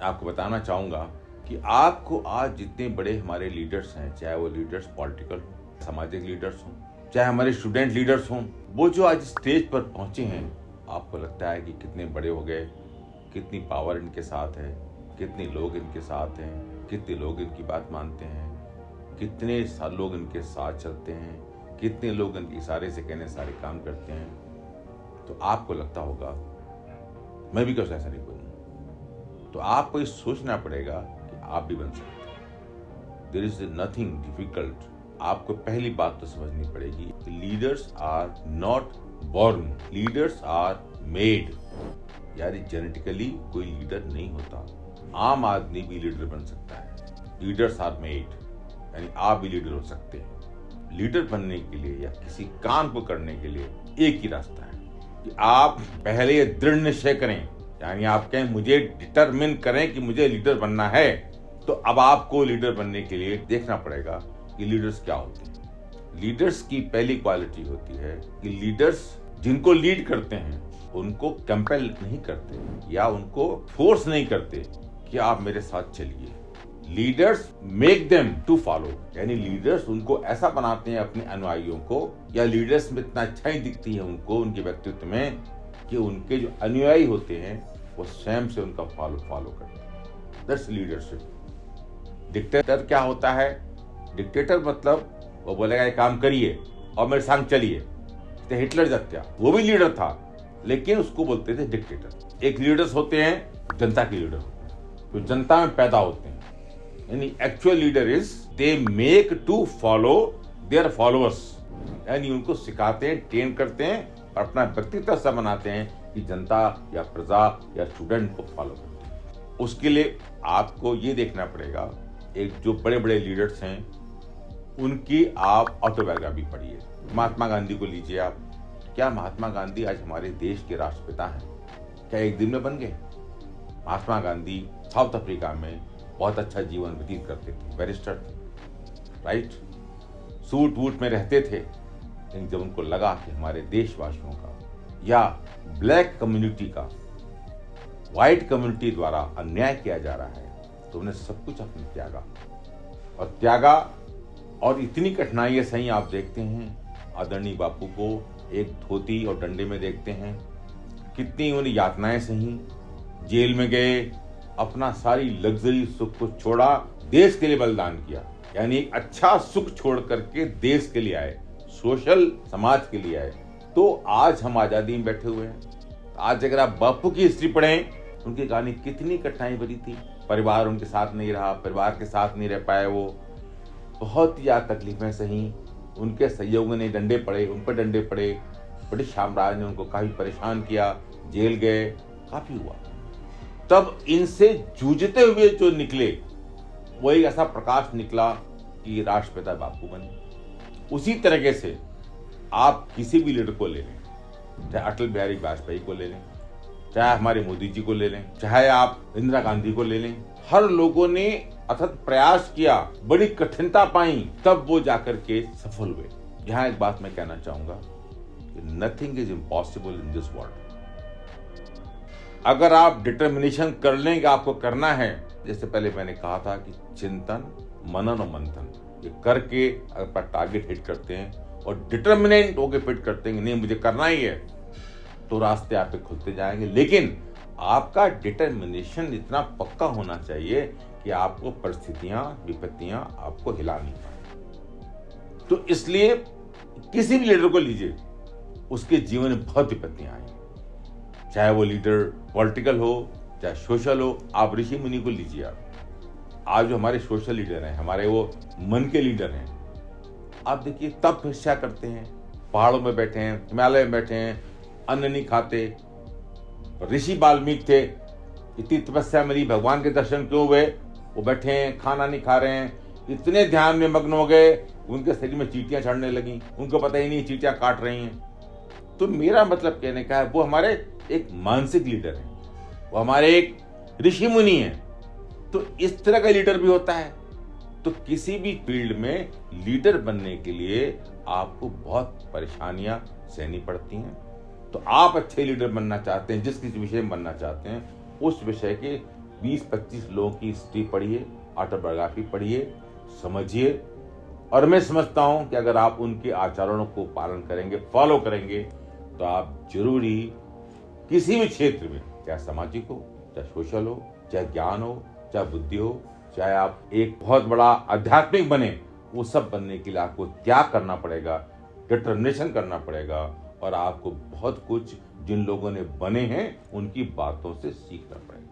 आपको बताना चाहूँगा कि आपको आज जितने बड़े हमारे लीडर्स हैं, चाहे वो लीडर्स पॉलिटिकल हो, सामाजिक लीडर्स हों, चाहे हमारे स्टूडेंट लीडर्स हों, वो जो आज स्टेज पर पहुँचे हैं, आपको लगता है कि कितने बड़े हो गए, कितनी पावर इनके साथ है, कितने लोग इनके साथ हैं, कितने लोग इनकी बात मानते हैं, कितने लोग इनके साथ चलते हैं, कितने लोग इनके इशारे से कहने सारे काम करते हैं। तो आपको लगता होगा मैं भी कैसे ऐसा नहीं बनूं। तो आपको ये सोचना पड़ेगा कि आप भी बन सकते हैं। There is nothing difficult. आपको पहली बात तो समझनी पड़ेगी कि leaders are not born, leaders are made. यानी जेनेटिकली कोई लीडर नहीं होता। आम आदमी भी लीडर बन सकता है। लीडर्स आर मेड, यानी आप भी लीडर हो सकते हैं। लीडर बनने के लिए या किसी काम को करने के लिए एक ही रास्ता है कि आप पहले ये दृढ़ निश्चय करें, यानी आप कहें मुझे डिटरमिन करें कि मुझे लीडर बनना है। तो अब आपको लीडर बनने के लिए देखना पड़ेगा कि लीडर्स क्या होते हैं। लीडर्स की पहली क्वालिटी होती है कि लीडर्स जिनको लीड करते हैं उनको कंपेल नहीं करते या उनको फोर्स नहीं करते कि आप मेरे साथ चलिए। Leaders make them to follow, यानी लीडर्स उनको ऐसा बनाते हैं अपने अनुयायियों को, या लीडर्स में इतना अच्छाई दिखती है उनको उनके व्यक्तित्व में कि उनके जो अनुयायी होते हैं वो स्वयं से उनका फॉलो करते हैं। That's leadership. डिक्टेटर क्या होता है? डिक्टेटर मतलब वो बोलेगा ये काम करिए और मेरे संग चलिए। तो हिटलर जब क्या, वो भी लीडर था, लेकिन उसको बोलते थे डिक्टेटर। एक लीडर्स होते हैं जनता के लीडर, जो जनता में पैदा होते हैं, यानी actual leader is they make to follow their followers, यानी उनको सिखाते हैं, ट्रेन करते हैं और अपना व्यक्तित्व ऐसा बनाते हैं कि जनता या प्रजा या स्टूडेंट को फॉलो करते हैं। उसके लिए आपको ये देखना पड़ेगा, एक जो बड़े बड़े लीडर्स हैं उनकी आप ऑटोबायोग्राफी पढ़िए। महात्मा गांधी को लीजिए आप। क्या महात्मा गांधी आज हमारे देश के राष्ट्रपिता हैं? क्या एक दिन में बन गए? महात्मा गांधी साउथ अफ्रीका में बहुत अच्छा जीवन व्यतीत करते थे, बैरिस्टर थे, राइट, सूट वूट में रहते थे। लेकिन जब उनको लगा कि हमारे देशवासियों का या ब्लैक कम्युनिटी का व्हाइट कम्युनिटी द्वारा अन्याय किया जा रहा है, तो उन्हें सब कुछ अपने त्यागा और इतनी कठिनाइयां सही। आप देखते हैं आदरणीय बापू को एक धोती और डंडे में देखते हैं, कितनी उन्हें यातनाएं सही, जेल में गए, अपना सारी लग्जरी सुख को छोड़ा, देश के लिए बलिदान किया। यानी एक अच्छा सुख छोड़ करके देश के लिए आए, सोशल समाज के लिए आए। तो आज हम आजादी में बैठे हुए हैं। आज अगर आप बापू की हिस्ट्री पढ़ें, उनकी कहानी कितनी कठिनाई भरी थी। परिवार उनके साथ नहीं रहा, परिवार के साथ नहीं रह पाए, वो बहुत ही ज्यादा तकलीफें सही। उनके सहयोगियों ने डंडे पड़े, उन पर डंडे पड़े, ब्रिटिश साम्राज्य ने उनको काफी परेशान किया, जेल गए, काफी हुआ। तब इनसे जूझते हुए जो निकले, वो एक ऐसा प्रकाश निकला कि राष्ट्रपिता बापू बने। उसी तरीके से आप किसी भी लीडर को ले लें, चाहे अटल बिहारी वाजपेयी को ले लें, चाहे हमारे मोदी जी को ले लें, चाहे आप इंदिरा गांधी को ले लें, हर लोगों ने अथक प्रयास किया, बड़ी कठिनता पाई, तब वो जाकर के सफल हुए। यहाँ एक बात मैं कहना चाहूंगा कि nothing is impossible in this world. अगर आप डिटर्मिनेशन कर लेंगे, आपको करना है, जैसे पहले मैंने कहा था कि चिंतन, मनन और मंथन, ये करके अगर टारगेट हिट करते हैं और डिटर्मिनेंट होकर फिट करते हैं, नहीं मुझे करना ही है, तो रास्ते आप पे खुलते जाएंगे। लेकिन आपका डिटर्मिनेशन इतना पक्का होना चाहिए कि आपको परिस्थितियां, विपत्तियां आपको हिला नहीं पाए। तो इसलिए किसी भी लीडर को लीजिए, उसके जीवन में बहुत विपत्तियां आई, चाहे वो लीडर पॉलिटिकल हो चाहे सोशल हो। आप ऋषि मुनि को लीजिए। आज जो हमारे सोशल लीडर हैं, हमारे वो मन के लीडर हैं, आप देखिए तपस्या करते हैं, पहाड़ों में बैठे हैं, हिमालय में बैठे हैं, अन्न नहीं खाते। ऋषि वाल्मीकि थे, इतनी तपस्या मेरी, भगवान के दर्शन क्यों हुए? वो बैठे हैं, खाना नहीं खा रहे हैं, इतने ध्यान में मग्न हो गए, उनके शरीर में चींटियां चढ़ने लगी, उनको पता ही नहीं चींटियां काट रही हैं। तो मेरा मतलब कहने का है, वो हमारे एक मानसिक लीडर है, वो हमारे एक ऋषि मुनि है। तो इस तरह का लीडर भी होता है। तो किसी भी फील्ड में लीडर बनने के लिए आपको बहुत परेशानियां सहनी पड़ती हैं। तो आप अच्छे लीडर बनना चाहते हैं, जिस किसी विषय में बनना चाहते हैं, उस विषय के 20-25 लोगों की हिस्ट्री पढ़िए, ऑटोबायोग्राफी पढ़िए, समझिए। और मैं समझता हूं कि अगर आप उनके आचरणों को पालन करेंगे, फॉलो करेंगे, तो आप जरूर ही किसी भी क्षेत्र में, चाहे सामाजिक हो, चाहे सोशल हो, चाहे ज्ञान हो, चाहे बुद्धि हो, चाहे आप एक बहुत बड़ा आध्यात्मिक बने, वो सब बनने के लिए आपको त्याग करना पड़ेगा, डिटर्मिनेशन करना पड़ेगा, और आपको बहुत कुछ जिन लोगों ने बने हैं उनकी बातों से सीखना पड़ेगा।